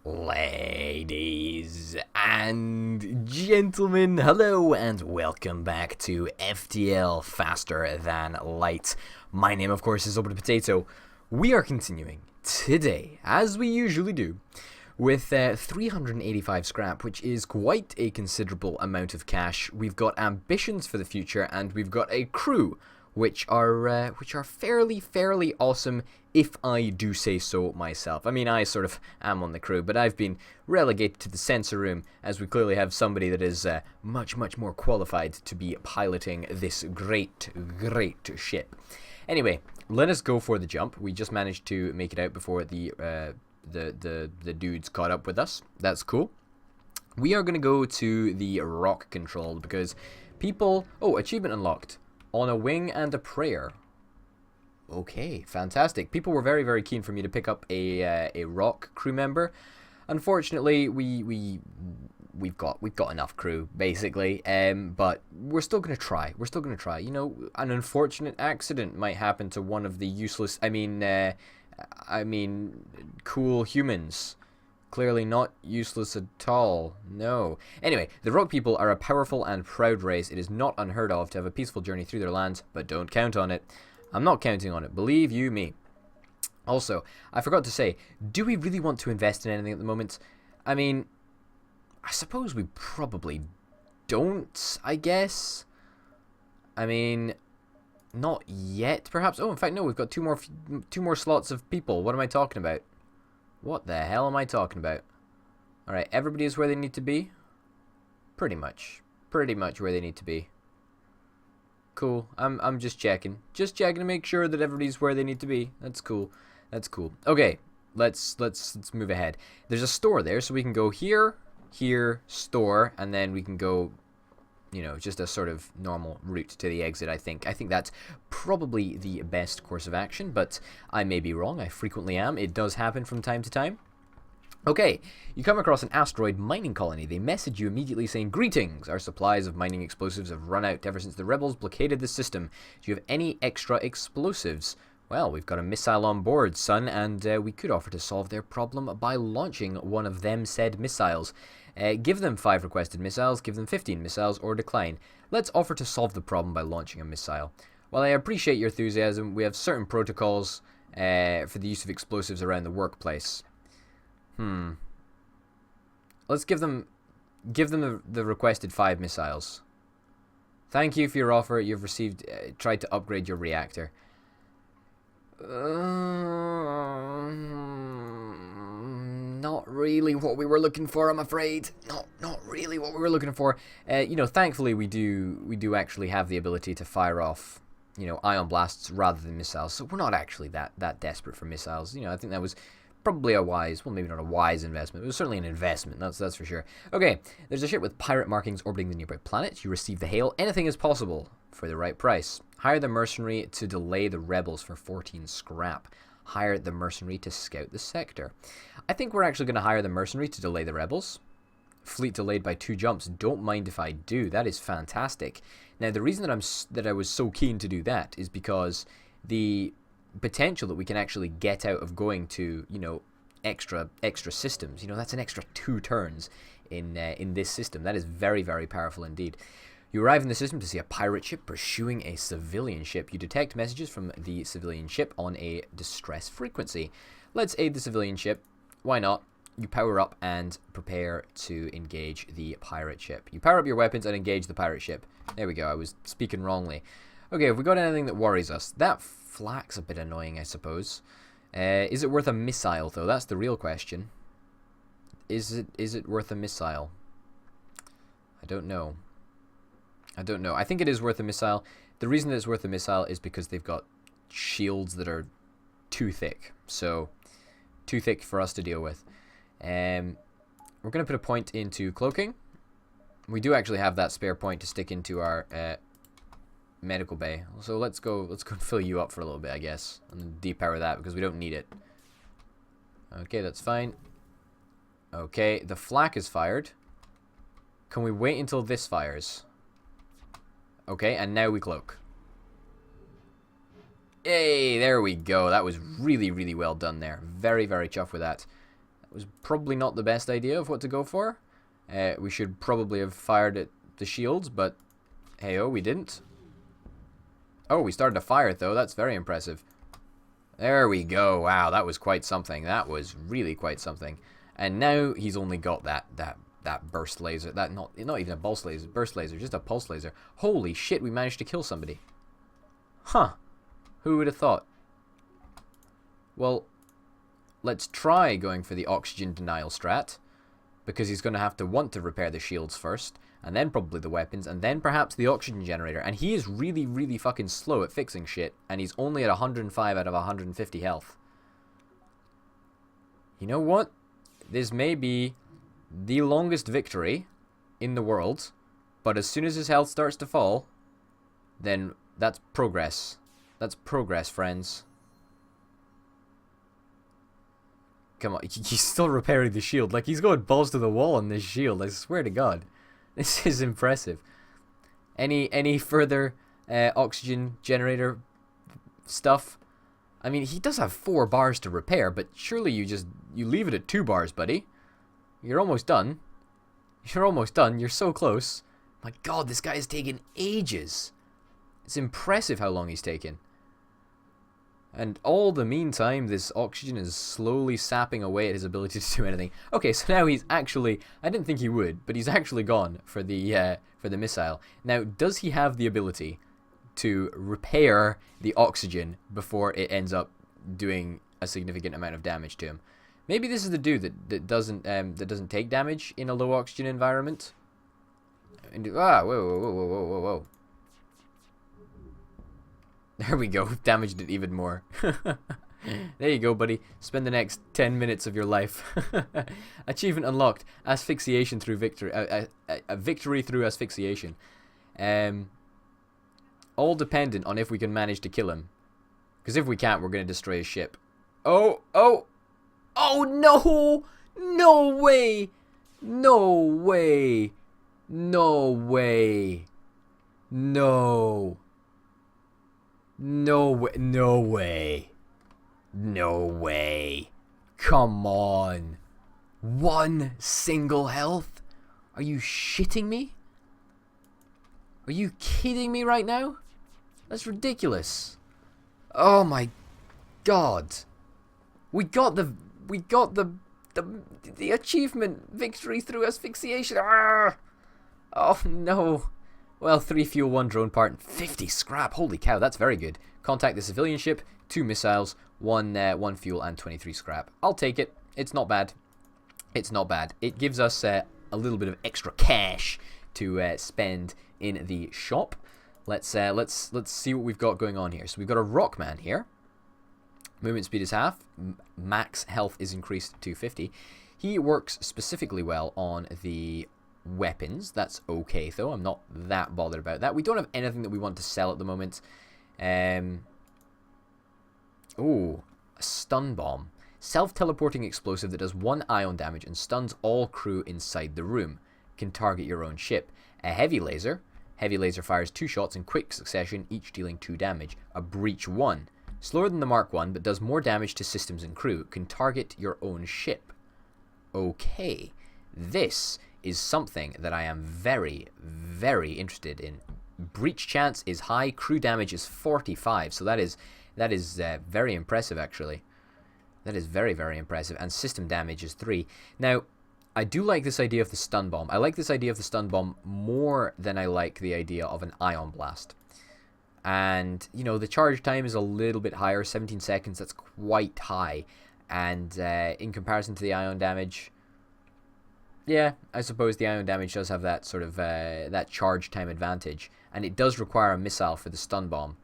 Ladies and gentlemen, hello and welcome back to FTL Faster Than Light. My name, of course, is Open Potato. We are continuing today, as we usually do, with 385 scrap, which is quite a considerable amount of cash. We've got ambitions for the future, and we've got a crew which are fairly awesome, if I do say so myself. I mean, I sort of am on the crew, but I've been relegated to the sensor room, as we clearly have somebody that is much more qualified to be piloting this great ship. Anyway, let us go for the jump. We just managed to make it out before the dudes caught up with us. That's cool. We are going to go to the rock control because people... Oh, achievement unlocked. On a wing and a prayer. Okay, fantastic. People were very keen for me to pick up a rock crew member. Unfortunately, we've got enough crew basically. But we're still gonna try. You know, an unfortunate accident might happen to one of the useless. I mean, cool humans. Clearly not useless at all. No. Anyway, the rock people are a powerful and proud race. It is not unheard of to have a peaceful journey through their lands, but don't count on it. I'm not counting on it, believe you me. Also, I forgot to say, do we really want to invest in anything at the moment? I mean, I suppose we probably don't, I guess. I mean, not yet, perhaps. Oh, in fact, no, we've got two more slots of people. What am I talking about? What the hell am I talking about? Alright, everybody is where they need to be? Pretty much where they need to be. Cool. I'm just checking. Just checking to make sure that everybody's where they need to be. That's cool. Okay, let's move ahead. There's a store there, so we can go here, store, and then we can go, you know, just a sort of normal route to the exit, I think. I think that's probably the best course of action, but I may be wrong. I frequently am. It does happen from time to time. Okay, you come across an asteroid mining colony. They message you immediately saying, "Greetings! Our supplies of mining explosives have run out ever since the rebels blockaded the system. Do you have any extra explosives?" Well, we've got a missile on board, son, and we could offer to solve their problem by launching one of them said missiles. Give them 5 requested missiles, give them 15 missiles, or decline. Let's offer to solve the problem by launching a missile. While I appreciate your enthusiasm, we have certain protocols for the use of explosives around the workplace. Let's give them the requested 5 missiles. Thank you for your offer. You've received tried to upgrade your reactor. Not really what we were looking for, I'm afraid. Not really what we were looking for. You know, thankfully we do actually have the ability to fire off, you know, ion blasts rather than missiles. So we're not actually that desperate for missiles. You know, I think that was probably a wise, well, maybe not a wise investment. It was certainly an investment, that's for sure. Okay, there's a ship with pirate markings orbiting the nearby planet. You receive the hail. Anything is possible for the right price. Hire the mercenary to delay the rebels for 14 scrap. Hire the mercenary to scout the sector. I think we're actually going to hire the mercenary to delay the rebels. Fleet delayed by 2 jumps. Don't mind if I do. That is fantastic. Now, the reason that I was so keen to do that is because the potential that we can actually get out of going to, you know, extra systems. You know, that's an extra 2 turns in this system. That is very powerful indeed. You arrive in the system to see a pirate ship pursuing a civilian ship. You detect messages from the civilian ship on a distress frequency. Let's aid the civilian ship. Why not? You power up and prepare to engage the pirate ship. You power up your weapons and engage the pirate ship. There we go. I was speaking wrongly. Okay, have we got anything that worries us? That flak's a bit annoying, I suppose. Is it worth a missile, though? That's the real question. Is it worth a missile? I don't know. I think it is worth a missile. The reason that it's worth a missile is because they've got shields that are too thick. So, too thick for us to deal with. We're going to put a point into cloaking. We do actually have that spare point to stick into our medical bay. So let's go and fill you up for a little bit, I guess. And depower that because we don't need it. Okay, that's fine. Okay, the flak is fired. Can we wait until this fires? Okay, and now we cloak. Yay, there we go. That was really well done there. Very chuffed with that. was probably not the best idea of what to go for. We should probably have fired at the shields, but hey-oh, we didn't. Oh, we started to fire it, though. That's very impressive. There we go. Wow, that was quite something. That was really quite something. And now he's only got that burst laser. That not even a burst laser, just a pulse laser. Holy shit, we managed to kill somebody. Huh. Who would have thought? Well, let's try going for the oxygen denial strat, because he's going to have to want to repair the shields first, and then probably the weapons, and then perhaps the oxygen generator. And he is really, really fucking slow at fixing shit, and he's only at 105 out of 150 health. You know what? This may be the longest victory in the world, but as soon as his health starts to fall, then that's progress. That's progress, friends. Come on, he's still repairing the shield. Like, he's going balls to the wall on this shield. I swear to God. This is impressive. Any further oxygen generator stuff? I mean, he does have 4 bars to repair, but surely you leave it at 2 bars, buddy. You're almost done. You're almost done. You're so close. My God, this guy is taking ages. It's impressive how long he's taken. And all the meantime, this oxygen is slowly sapping away at his ability to do anything. Okay, so now he's actually... I didn't think he would, but he's actually gone for the missile. Now, does he have the ability to repair the oxygen before it ends up doing a significant amount of damage to him? Maybe this is the dude that doesn't take damage in a low oxygen environment. And, whoa. There we go. Damaged it even more. There you go, buddy. Spend the next 10 minutes of your life. Achievement unlocked. Asphyxiation through victory. A victory through asphyxiation. All dependent on if we can manage to kill him. Because if we can't, we're going to destroy his ship. Oh, no! No way! No way! No way! No! No way. No way. No way. Come on. 1 single health? Are you shitting me? Are you kidding me right now? That's ridiculous. Oh my God. We got the achievement, victory through asphyxiation. Arrgh! Oh no. Well, 3 fuel, 1 drone part, and 50 scrap. Holy cow, that's very good. Contact the civilian ship, 2 missiles, 1 fuel, and 23 scrap. I'll take it. It's not bad. It's not bad. It gives us a little bit of extra cash to spend in the shop. Let's see what we've got going on here. So we've got a Rockman here. Movement speed is half. Max health is increased to 50. He works specifically well on the weapons. That's okay, though. I'm not that bothered about that. We don't have anything that we want to sell at the moment. Ooh, a stun bomb. Self-teleporting explosive that does 1 ion damage and stuns all crew inside the room. Can target your own ship. A heavy laser. Heavy laser fires 2 shots in quick succession, each dealing 2 damage. A breach 1. Slower than the Mark 1, but does more damage to systems and crew. Can target your own ship. Okay. This is something that I am very, very interested in. Breach chance is high, crew damage is 45, so that is very impressive, actually. That is very, very impressive, and system damage is 3. Now, I do like this idea of the stun bomb. I like this idea of the stun bomb more than I like the idea of an ion blast. And, you know, the charge time is a little bit higher, 17 seconds, that's quite high. And in comparison to the ion damage... Yeah, I suppose the ion damage does have that sort of, that charge time advantage. And it does require a missile for the stun bomb.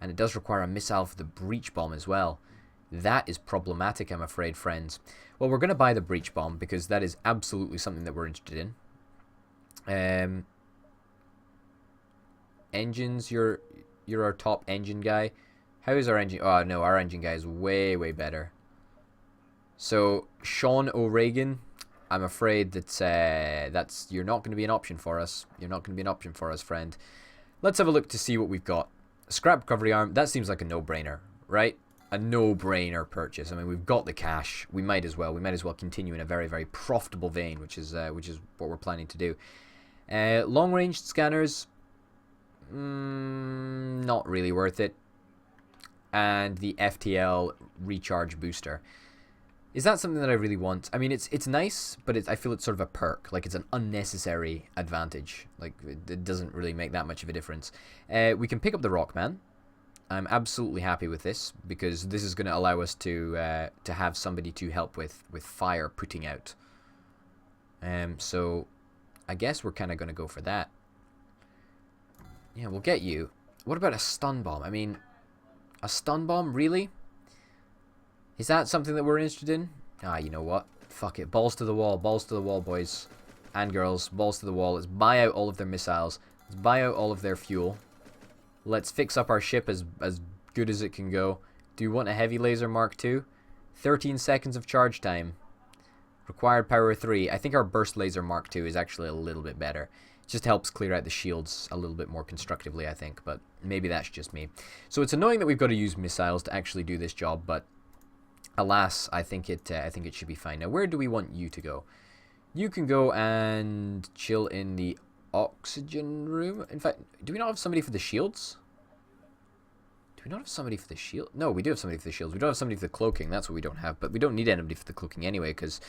And it does require a missile for the breach bomb as well. That is problematic, I'm afraid, friends. Well, we're going to buy the breach bomb, because that is absolutely something that we're interested in. Engines, you're our top engine guy. How is our engine? Oh, no, our engine guy is way, way better. So, Sean O'Regan... I'm afraid that you're not going to be an option for us. You're not going to be an option for us, friend. Let's have a look to see what we've got. Scrap recovery arm, that seems like a no-brainer, right? a no-brainer purchase. I mean, we've got the cash. We might as well continue in a very, very profitable vein, which is what we're planning to do. Long-range scanners, not really worth it. And the FTL recharge booster. Is that something that I really want? I mean, it's nice, but I feel it's sort of a perk. Like, it's an unnecessary advantage. Like, it doesn't really make that much of a difference. We can pick up the Rockman. I'm absolutely happy with this, because this is going to allow us to have somebody to help with fire putting out. So, I guess we're kind of going to go for that. Yeah, we'll get you. What about a stun bomb? I mean, a stun bomb, really? Is that something that we're interested in? Ah, you know what? Fuck it. Balls to the wall, boys and girls. Balls to the wall. Let's buy out all of their missiles. Let's buy out all of their fuel. Let's fix up our ship as good as it can go. Do you want a heavy laser Mark II? 13 seconds of charge time. Required power 3. I think our burst laser Mark II is actually a little bit better. It just helps clear out the shields a little bit more constructively, I think. But maybe that's just me. So it's annoying that we've got to use missiles to actually do this job, but alas, I think it should be fine. Now, where do we want you to go? You can go and chill in the oxygen room. In fact, do we not have somebody for the shields? Do we not have somebody for the shield? No, we do have somebody for the shields. We don't have somebody for the cloaking. That's what we don't have. But we don't need anybody for the cloaking anyway, because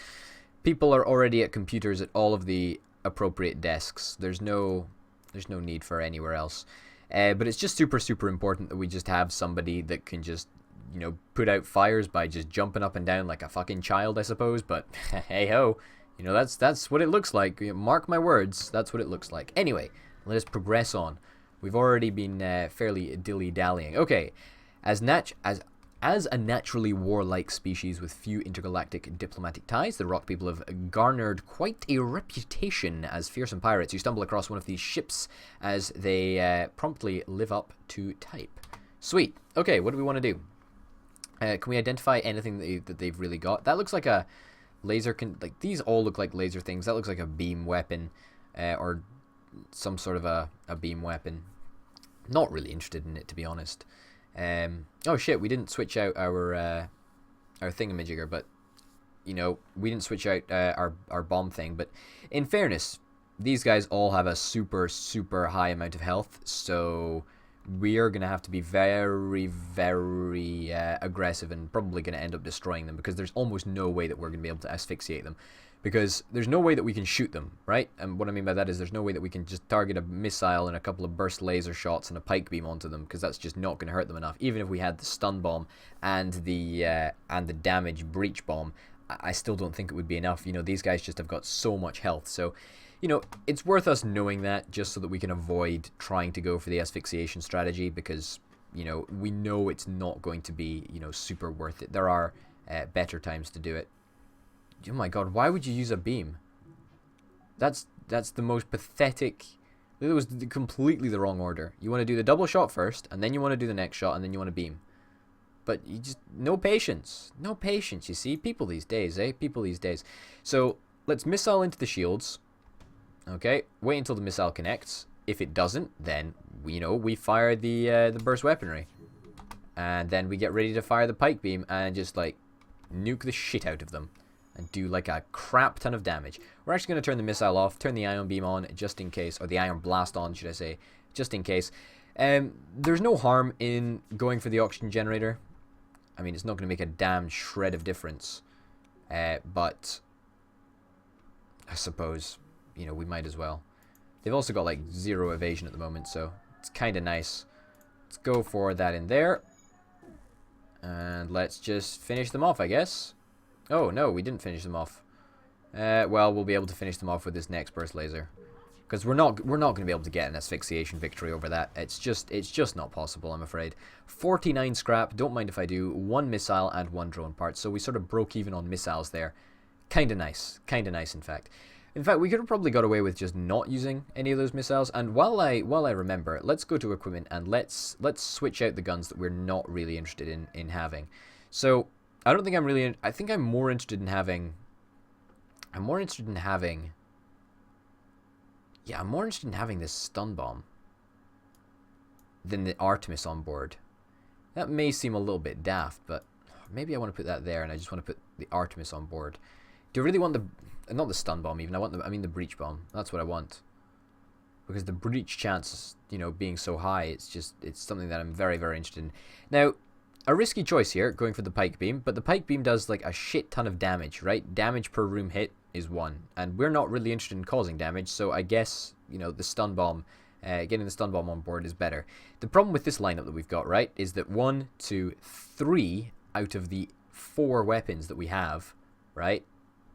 people are already at computers at all of the appropriate desks. There's no need for anywhere else. But it's just super, super important that we just have somebody that can just, you know, put out fires by just jumping up and down like a fucking child, I suppose. But hey ho, you know, that's what it looks like. Mark my words, that's what it looks like. Anyway, let us progress on. We've already been fairly dilly-dallying. Okay, as a naturally warlike species with few intergalactic diplomatic ties, the Rock people have garnered quite a reputation as fearsome pirates who stumble across one of these ships as they promptly live up to type. Sweet. Okay, what do we want to do? Can we identify anything that they've really got? That looks like a laser. Like, these all look like laser things. That looks like a beam weapon, or some sort of a beam weapon. Not really interested in it, to be honest. Oh shit, we didn't switch out our thingamajigger, but you know, we didn't switch out our bomb thing. But in fairness, these guys all have a super, super high amount of health, so we are going to have to be very, very aggressive and probably going to end up destroying them, because there's almost no way that we're going to be able to asphyxiate them. Because there's no way that we can shoot them, right? And what I mean by that is there's no way that we can just target a missile and a couple of burst laser shots and a pike beam onto them, because that's just not going to hurt them enough. Even if we had the stun bomb and the damage breach bomb, I still don't think it would be enough. You know, these guys just have got so much health. So, you know, it's worth us knowing that, just so that we can avoid trying to go for the asphyxiation strategy, because, you know, we know it's not going to be, you know, super worth it. There are better times to do it. Oh my god, why would you use a beam? That's the most pathetic. It was completely the wrong order. You want to do the double shot first, and then you want to do the next shot, and then you want to beam. But you just, no patience. No patience, you see. People these days, eh? People these days. So, let's missile into the shields. Okay, wait until the missile connects. If it doesn't, then, you know, we fire the burst weaponry. And then we get ready to fire the pike beam and just, like, nuke the shit out of them. And do, like, a crap ton of damage. We're actually going to turn the missile off, turn the ion beam on, just in case. Or the ion blast on, should I say. Just in case. There's no harm in going for the oxygen generator. I mean, it's not going to make a damn shred of difference. But I suppose, you know, we might as well. They've also got, like, 0 evasion at the moment, so it's kind of nice. Let's go for that in there. And let's just finish them off, I guess. Oh, no, we didn't finish them off. Well, we'll be able to finish them off with this next burst laser. Because we're not going to be able to get an asphyxiation victory over that. It's just not possible, I'm afraid. 49 scrap, don't mind if I do. 1 missile and 1 drone part. So we sort of broke even on missiles there. Kinda nice, in fact. In fact, we could have probably got away with just not using any of those missiles. And while I remember, let's go to equipment and let's switch out the guns that we're not really interested in having. So I don't think I'm really. I think I'm more interested in having. I'm more interested in having this stun bomb than the Artemis on board. That may seem a little bit daft, but maybe I want to put that there, and I just want to put the Artemis on board. Do I really want the... Not the stun bomb, even. I mean the breach bomb. That's what I want. Because the breach chance, you know, being so high, it's something that I'm very, very interested in. Now, a risky choice here, going for the pike beam, but the pike beam does, like, a shit ton of damage, right? Damage per room hit is 1, and we're not really interested in causing damage, so I guess, you know, the stun bomb, getting the stun bomb on board is better. The problem with this lineup that we've got, right, is that 1, 2, 3 out of the 4 weapons that we have, right?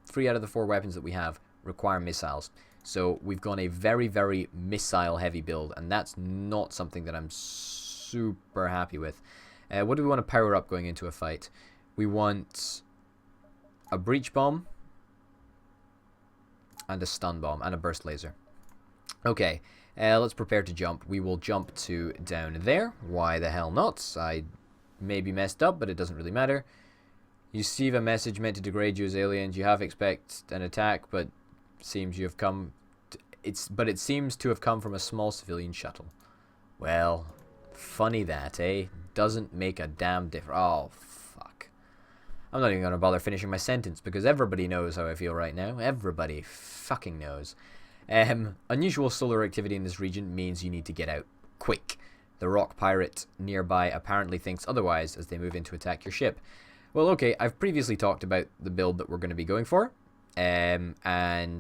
3 out of the 4 weapons that we have require missiles. So we've gone a very, very missile-heavy build, and that's not something that I'm super happy with. What do we want to power up going into a fight? We want a breach bomb, and a stun bomb, and a burst laser. Okay, let's prepare to jump. We will jump to down there. Why the hell not? I may be messed up, but it doesn't really matter. You receive a message meant to degrade you as aliens. You have expect an attack, but seems you have come. It seems to have come from a small civilian shuttle. Well, funny that, eh? Doesn't make a damn difference. Oh, fuck. I'm not even gonna bother finishing my sentence because everybody knows how I feel right now. Everybody fucking knows. Unusual solar activity in this region means you need to get out quick. The rock pirate nearby apparently thinks otherwise as they move in to attack your ship. Well, okay, I've previously talked about the build that we're going to be going for, and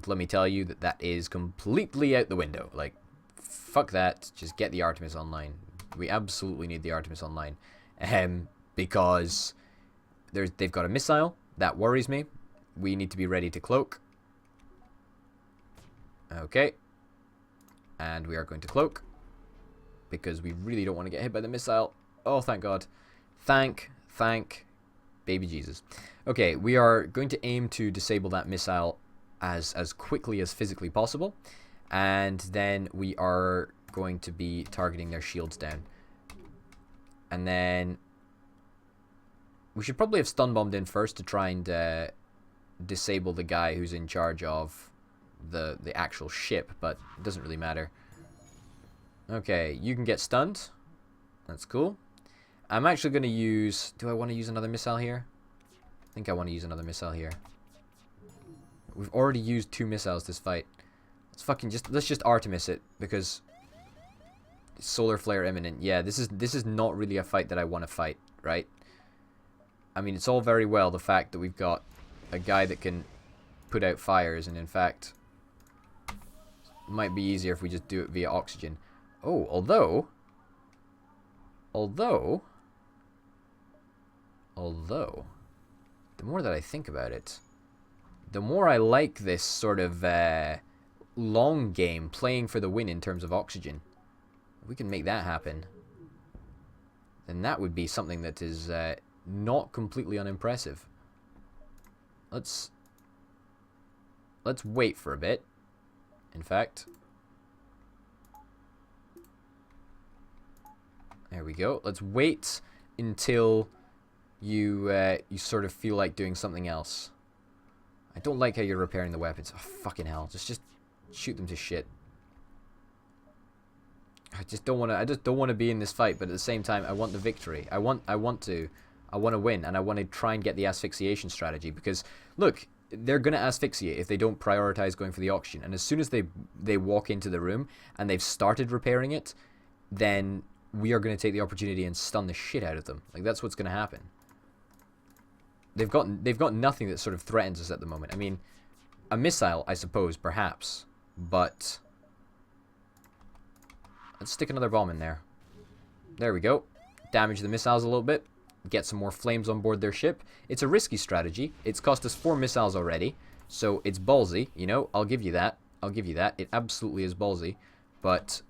let me tell you that is completely out the window. Like, fuck that, just get the Artemis online. We absolutely need the Artemis online, because they've got a missile. That worries me. We need to be ready to cloak. Okay, and we are going to cloak, because we really don't want to get hit by the missile. Oh, thank God. Thank baby Jesus. Okay, we are going to aim to disable that missile as quickly as physically possible, and then we are going to be targeting their shields down. And then we should probably have stun bombed in first to try and disable the guy who's in charge of the actual ship, but it doesn't really matter. Okay, you can get stunned. That's cool. I'm actually going to use... Do I want to use another missile here? I think I want to use another missile here. We've already used 2 missiles this fight. Let's just Artemis it, because solar flare imminent. Yeah, this is not really a fight that I want to fight, right? I mean, it's all very well the fact that we've got a guy that can put out fires, and in fact, it might be easier if we just do it via oxygen. Oh, although, the more that I think about it, the more I like this sort of long game, playing for the win in terms of oxygen. If we can make that happen, then that would be something that is not completely unimpressive. Let's wait for a bit. In fact, there we go. Let's wait until you sort of feel like doing something else. I don't like how you're repairing the weapons. Oh, fucking hell. Just shoot them to shit. I just don't want to be in this fight, but at the same time I want the victory. I want to win, and I want to try and get the asphyxiation strategy, because look, they're going to asphyxiate if they don't prioritize going for the oxygen, and as soon as they walk into the room and they've started repairing it, then we are going to take the opportunity and stun the shit out of them. Like, that's what's going to happen. They've got nothing that sort of threatens us at the moment. I mean, a missile, I suppose, perhaps, but let's stick another bomb in there. There we go. Damage the missiles a little bit. Get some more flames on board their ship. It's a risky strategy. It's cost us 4 missiles already, so it's ballsy, you know, I'll give you that. It absolutely is ballsy, but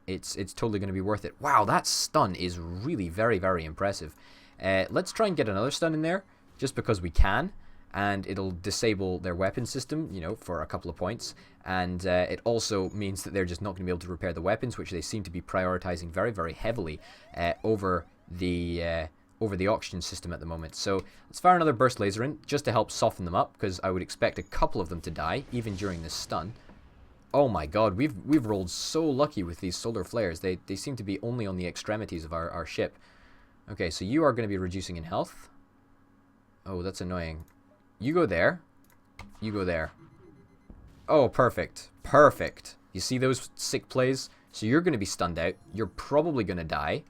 it's totally going to be worth it. Wow, that stun is really very, very impressive. Let's try and get another stun in there, just because we can, and it'll disable their weapon system, you know, for a couple of points, and it also means that they're just not going to be able to repair the weapons, which they seem to be prioritizing very, very heavily over the oxygen system at the moment. So let's fire another burst laser in, just to help soften them up, because I would expect a couple of them to die, even during this stun. Oh my god, we've rolled so lucky with these solar flares. They seem to be only on the extremities of our ship. Okay, so you are going to be reducing in health. Oh, that's annoying. You go there. You go there. Oh, perfect. Perfect. You see those sick plays? So you're going to be stunned out. You're probably going to die.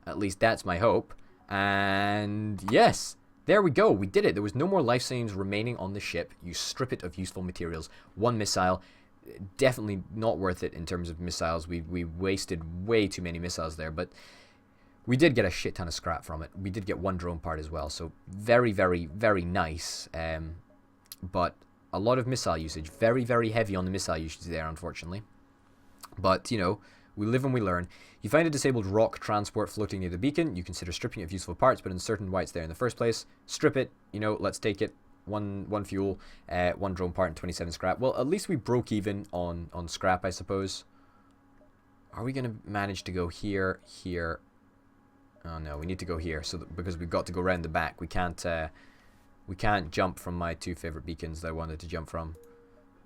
At least that's my hope. And yes, there we go. We did it. There was no more life signs remaining on the ship. You strip it of useful materials. One missile. Definitely not worth it in terms of missiles. We wasted way too many missiles there, but we did get a shit ton of scrap from it. We did get one drone part as well, so very, very, very nice. But a lot of missile usage. Very, very heavy on the missile usage there, unfortunately. But, you know, we live and we learn. You find a disabled rock transport floating near the beacon. You consider stripping it of useful parts, but uncertain why it's there in the first place. Strip it. You know, let's take it. One fuel, one drone part, and 27 scrap. Well, at least we broke even on scrap, I suppose. Are we going to manage to go here, here? Oh no, we need to go here, so because we've got to go around the back. We can't jump from my two favorite beacons that I wanted to jump from.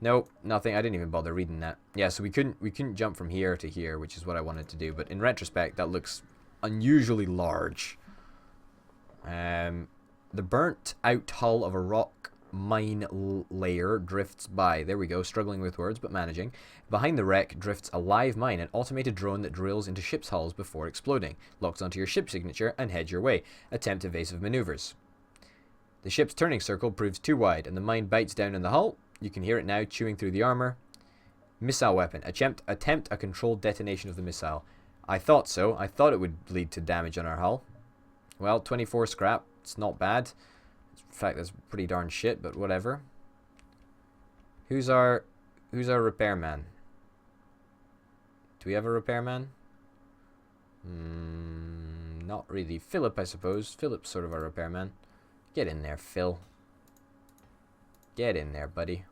Nope, nothing. I didn't even bother reading that. Yeah, so we couldn't jump from here to here, which is what I wanted to do. But in retrospect, that looks unusually large. The burnt out hull of a rock mine layer drifts by. There we go, struggling with words, but managing. Behind the wreck drifts a live mine, an automated drone that drills into ship's hulls before exploding. Locks onto your ship signature and heads your way. Attempt evasive maneuvers. The ship's turning circle proves too wide, and the mine bites down on the hull. You can hear it now, chewing through the armor. Missile weapon. Attempt a controlled detonation of the missile. I thought so. I thought it would lead to damage on our hull. Well, 24 scrap. It's not bad. In fact, that's pretty darn shit, but whatever. Who's our repairman? Do we have a repairman? Not really. Philip, I suppose. Philip's sort of our repairman. Get in there, Phil. Get in there, buddy.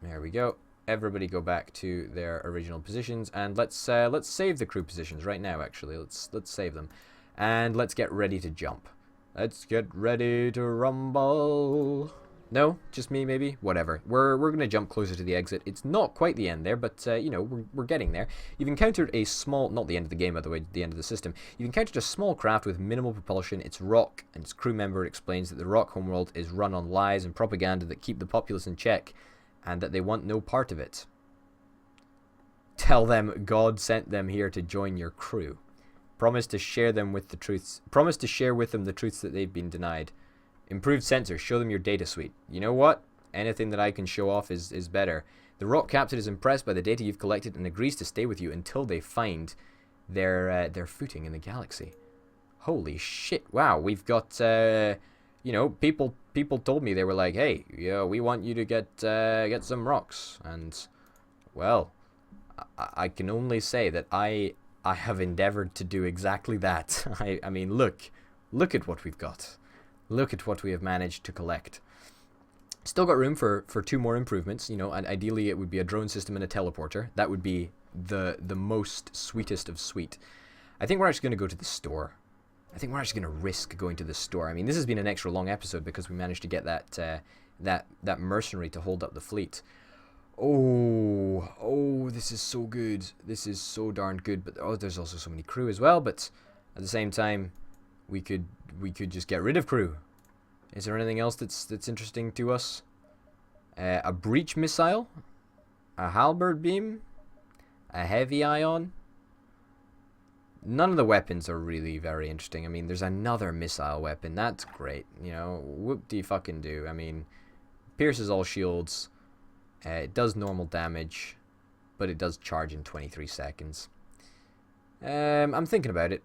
There we go. Everybody go back to their original positions, and let's save the crew positions right now. Actually, let's save them. And let's get ready to jump. Let's get ready to rumble. No, just me maybe. Whatever. We're gonna jump closer to the exit. It's not quite the end there, but you know, we're getting there. You've encountered a small, not the end of the game by the way, the end of the system. You've encountered a small craft with minimal propulsion. It's rock, and its crew member explains that the rock homeworld is run on lies and propaganda that keep the populace in check, and that they want no part of it. Tell them God sent them here to join your crew. Promise to share them with the truths. Promise to share with them the truths that they've been denied. Improved sensors. Show them your data suite. You know what? Anything that I can show off is better. The rock captain is impressed by the data you've collected and agrees to stay with you until they find their footing in the galaxy. Holy shit! Wow, we've got you know, people told me, they were like, hey, yeah, we want you to get some rocks, and well, I can only say that I have endeavored to do exactly that. I mean, look at what we've got. Look at what we have managed to collect. Still got room for 2 more improvements, you know, and ideally it would be a drone system and a teleporter. That would be the most sweetest of sweet. I think we're actually going to go to the store. I think we're actually going to risk going to the store. I mean, this has been an extra long episode because we managed to get that mercenary to hold up the fleet. Oh, this is so good. This is so darn good. But oh, there's also so many crew as well. But at the same time, we could just get rid of crew. Is there anything else that's interesting to us? A breach missile, a halberd beam, a heavy ion. None of the weapons are really very interesting. I mean, there's another missile weapon. That's great. You know, whoop-de-fucking-do. I mean, pierces all shields. It does normal damage, but it does charge in 23 seconds. I'm thinking about it.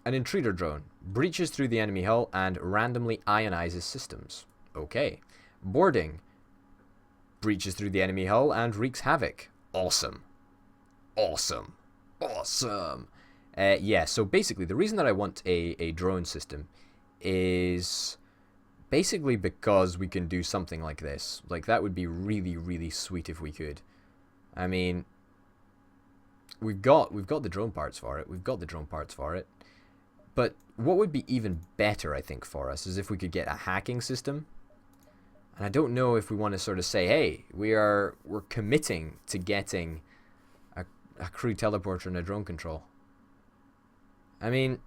An intruder drone. Breaches through the enemy hull and randomly ionizes systems. Okay. Boarding. Breaches through the enemy hull and wreaks havoc. Awesome. Yeah, so basically the reason that I want a drone system is basically because we can do something like this. Like, that would be really, really sweet if we could. I mean, we've got the drone parts for it. But what would be even better, I think, for us is if we could get a hacking system. And I don't know if we want to sort of say, hey, we're committing to getting a crew teleporter and a drone control. I mean,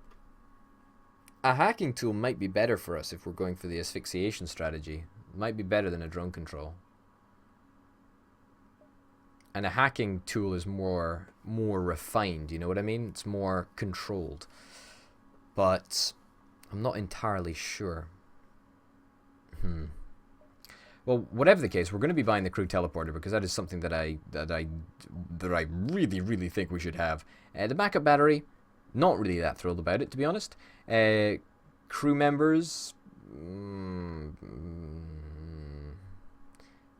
a hacking tool might be better for us if we're going for the asphyxiation strategy. It might be better than a drone control. And a hacking tool is more refined, you know what I mean? It's more controlled. But I'm not entirely sure. Well, whatever the case, we're going to be buying the crew teleporter because that is something that I really, really think we should have. The backup battery, not really that thrilled about it, to be honest. Crew members,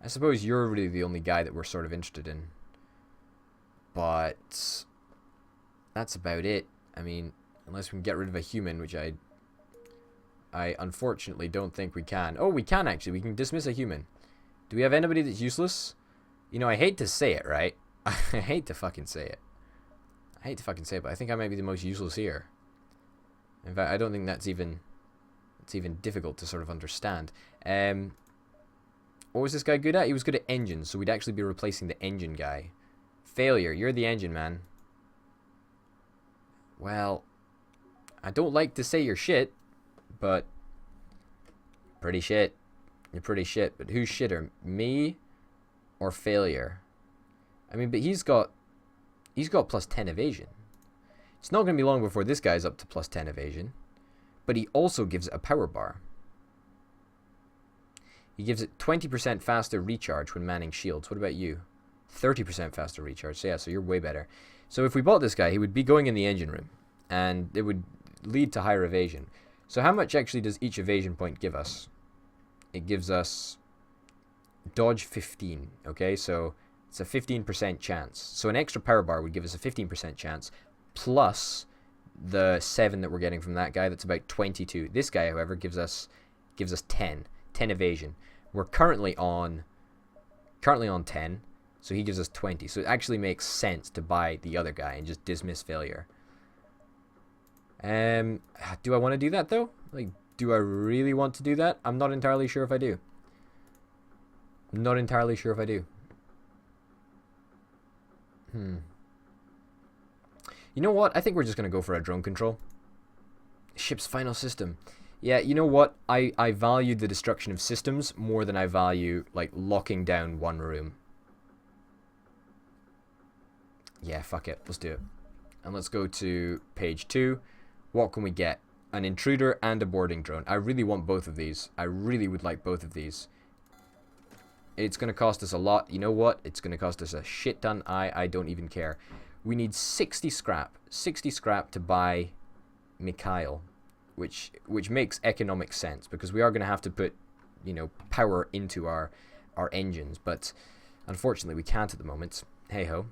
I suppose you're really the only guy that we're sort of interested in. But that's about it. I mean, unless we can get rid of a human, which I unfortunately don't think we can. Oh, we can actually. We can dismiss a human. Do we have anybody that's useless? You know, I hate to say it, right? I hate to fucking say it. But I think I might be the most useless here. In fact, I don't think it's even difficult to sort of understand. What was this guy good at? He was good at engines, so we'd actually be replacing the engine guy. Failure, you're the engine man. Well, I don't like to say you're shit, but pretty shit. You're pretty shit, but who's shitter, me or failure? I mean, but he's got plus 10 evasion. It's not going to be long before this guy's up to plus 10 evasion, but he also gives it a power bar. He gives it 20% faster recharge when manning shields. What about you? 30% faster recharge. So yeah, so you're way better. So if we bought this guy, he would be going in the engine room, and it would lead to higher evasion. So how much actually does each evasion point give us? It gives us dodge 15, okay? So it's a 15% chance. So an extra power bar would give us a 15% chance, plus the 7 that we're getting from that guy. That's about 22. This guy, however, gives us 10 evasion. We're currently on 10, so he gives us 20. So it actually makes sense to buy the other guy and just dismiss failure. Do I want to do that though? Like, do I really want to do that? I'm not entirely sure if I do. You know what? I think we're just going to go for a drone control. Ship's final system. Yeah, you know what? I value the destruction of systems more than I value, like, locking down one room. Yeah, fuck it. Let's do it. And let's go to page 2. What can we get? An intruder and a boarding drone. I really want both of these. I really would like both of these. It's going to cost us a lot. You know what? It's going to cost us a shit ton. I don't even care. We need 60 scrap. 60 scrap to buy Mikhail. Which makes economic sense, because we are going to have to put, you know, power into our engines. But unfortunately, we can't at the moment. Hey-ho.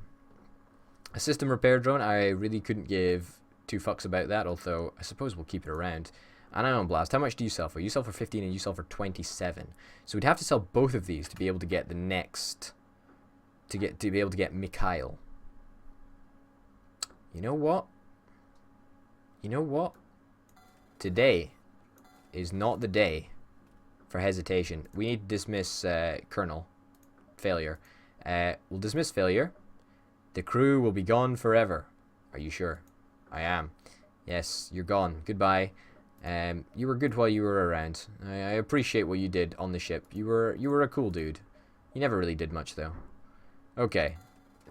A system repair drone. I really couldn't give 2 fucks about that, although I suppose we'll keep it around. An ion blast. How much do you sell for? You sell for 15 and you sell for 27. So we'd have to sell both of these to be able to get the next, to be able to get Mikhail. You know what? Today is not the day for hesitation. We need to dismiss Colonel. Failure. We'll dismiss failure. The crew will be gone forever. Are you sure? I am. Yes, you're gone. Goodbye. You were good while you were around. I appreciate what you did on the ship. You were a cool dude. You never really did much, though. Okay.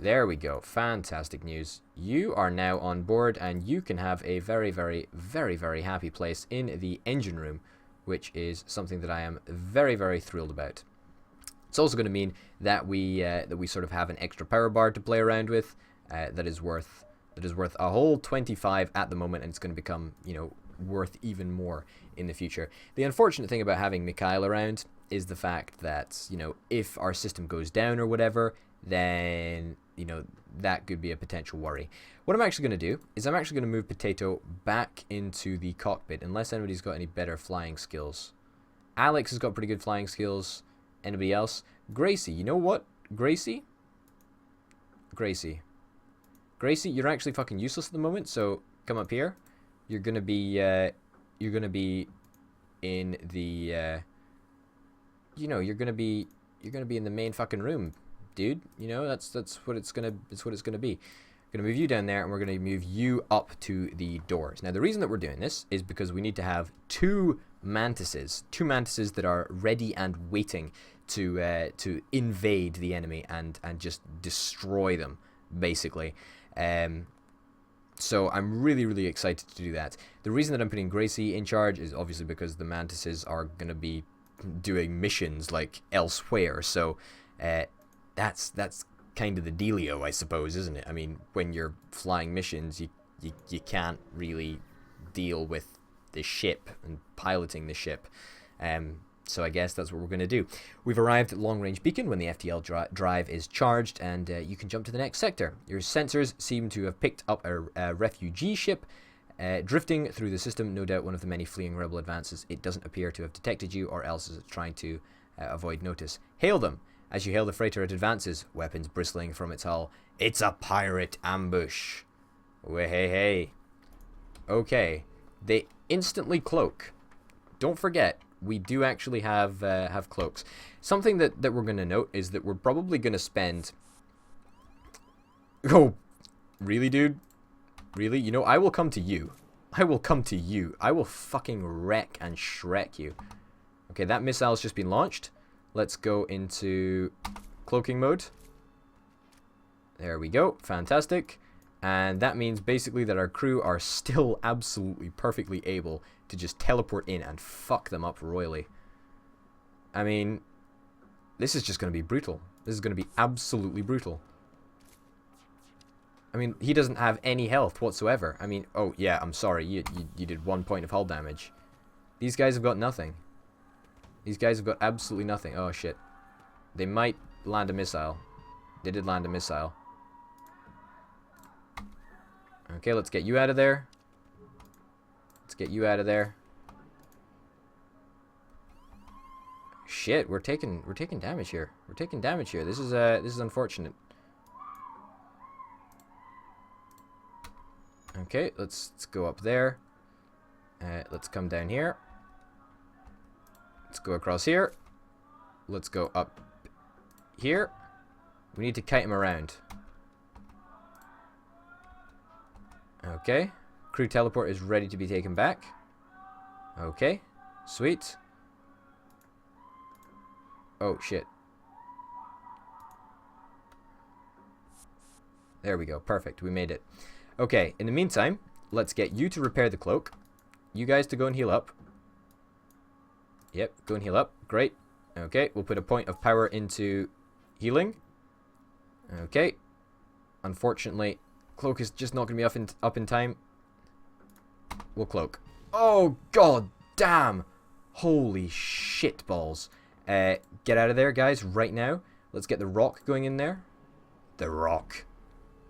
There we go. Fantastic news. You are now on board, and you can have a very, very, very, very happy place in the engine room, which is something that I am very, very thrilled about. It's also going to mean that we sort of have an extra power bar to play around with. That is worth a whole 25 at the moment, and it's going to become, you know, worth even more in the future. The unfortunate thing about having Mikhail around is the fact that, you know, if our system goes down or whatever, then, you know, that could be a potential worry. What I'm actually going to do is I'm actually going to move Potato back into the cockpit, unless anybody's got any better flying skills. Alex has got pretty good flying skills. Anybody else? Gracie, you know what? Gracie, you're actually fucking useless at the moment, so come up here. You're gonna be in the you know, you're gonna be in the main fucking room, dude. You know, that's what it's gonna be. We're gonna move you down there, and we're gonna move you up to the doors. Now, the reason that we're doing this is because we need to have two mantises that are ready and waiting to invade the enemy and just destroy them, basically. So I'm really excited to do that. The reason that I'm putting Gracie in charge is obviously because the mantises are gonna be doing missions like elsewhere. So that's kind of the dealio, I suppose, isn't it? I mean, when you're flying missions, you can't really deal with the ship and piloting the ship. So I guess that's what we're going to do. We've arrived at Long Range Beacon when the FTL drive is charged, and you can jump to the next sector. Your sensors seem to have picked up a refugee ship drifting through the system, no doubt one of the many fleeing rebel advances. It doesn't appear to have detected you, or else is it trying to avoid notice. Hail them. As you hail the freighter, it advances, weapons bristling from its hull. It's a pirate ambush. Hey. Okay. They instantly cloak. Don't forget, we do actually have cloaks. Something that we're going to note is that we're probably going to spend... Oh, really, dude? Really? You know, I will come to you. I will come to you. I will fucking wreck and shrek you. Okay, that missile's just been launched. Let's go into cloaking mode. There we go. Fantastic. And that means basically that our crew are still absolutely perfectly able to just teleport in and fuck them up royally. I mean, this is just going to be brutal. This is going to be absolutely brutal. I mean, he doesn't have any health whatsoever. I mean, oh yeah, I'm sorry. You did 1 point of hull damage. These guys have got nothing. These guys have got absolutely nothing. Oh shit. They might land a missile. They did land a missile. Okay, let's get you out of there. Let's get you out of there. Shit, we're taking damage here. We're taking damage here. This is unfortunate. Okay, let's go up there. Let's come down here. Let's go across here. Let's go up here. We need to kite him around. Okay. Crew teleport is ready to be taken back. Okay. Sweet. Oh, shit. There we go. Perfect. We made it. Okay. In the meantime, let's get you to repair the cloak. You guys to go and heal up. Yep. Go and heal up. Great. Okay. We'll put a point of power into healing. Okay. Unfortunately, cloak is just not going to be up in time. We'll cloak. Oh, god damn. Holy shit balls. Get out of there, guys, right now. Let's get the rock going in there. The rock.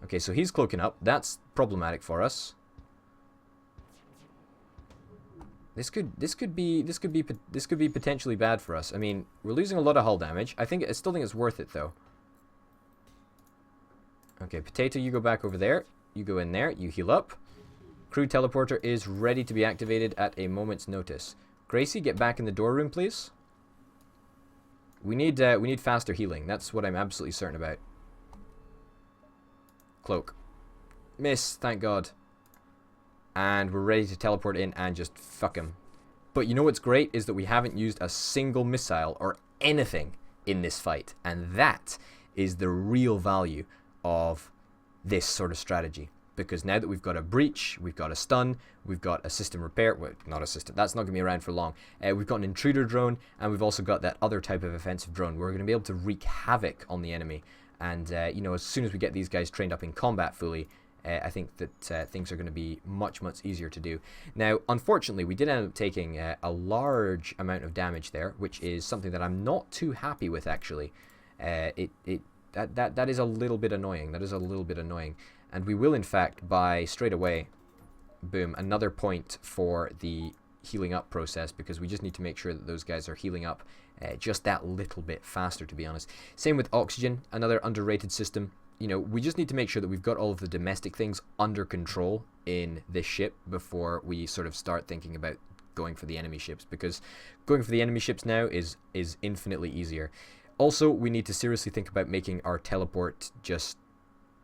Okay, so he's cloaking up. That's problematic for us. This could be potentially bad for us. I mean, we're losing a lot of hull damage. I still think it's worth it though. Okay, Potato, you go back over there. You go in there. You heal up. Crew teleporter is ready to be activated at a moment's notice. Gracie, get back in the door room, please. We need faster healing. That's what I'm absolutely certain about. Cloak. Miss, thank God. And we're ready to teleport in and just fuck him. But you know what's great is that we haven't used a single missile or anything in this fight. And that is the real value of this sort of strategy. Because now that we've got a breach, we've got a stun, we've got a system repair, well, not a system, that's not going to be around for long. We've got an intruder drone, and we've also got that other type of offensive drone. We're going to be able to wreak havoc on the enemy. And, you know, as soon as we get these guys trained up in combat fully, I think that things are going to be much easier to do. Now, unfortunately, we did end up taking a large amount of damage there, which is something that I'm not too happy with, actually. That is a little bit annoying. That is a little bit annoying. And we will, in fact, buy straight away, boom, another point for the healing up process, because we just need to make sure that those guys are healing up just that little bit faster, to be honest. Same with oxygen, another underrated system. You know, we just need to make sure that we've got all of the domestic things under control in this ship before we sort of start thinking about going for the enemy ships, because going for the enemy ships now is infinitely easier. Also, we need to seriously think about making our teleport just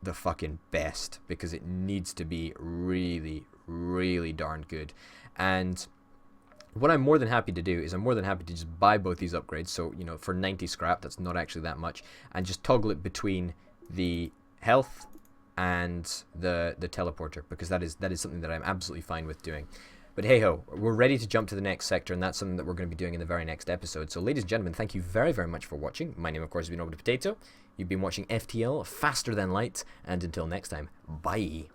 the fucking best, because it needs to be really, really darn good. And what I'm more than happy to do is I'm more than happy to just buy both these upgrades. So, you know, for 90 scrap, that's not actually that much, and just toggle it between the health and the teleporter, because that is something that I'm absolutely fine with doing. But hey ho, we're ready to jump to the next sector, and that's something that we're going to be doing in the very next episode. So ladies and gentlemen, thank you very, very much for watching. My name, of course, has been Over the Potato. You've been watching FTL, Faster Than Light, and until next time, bye.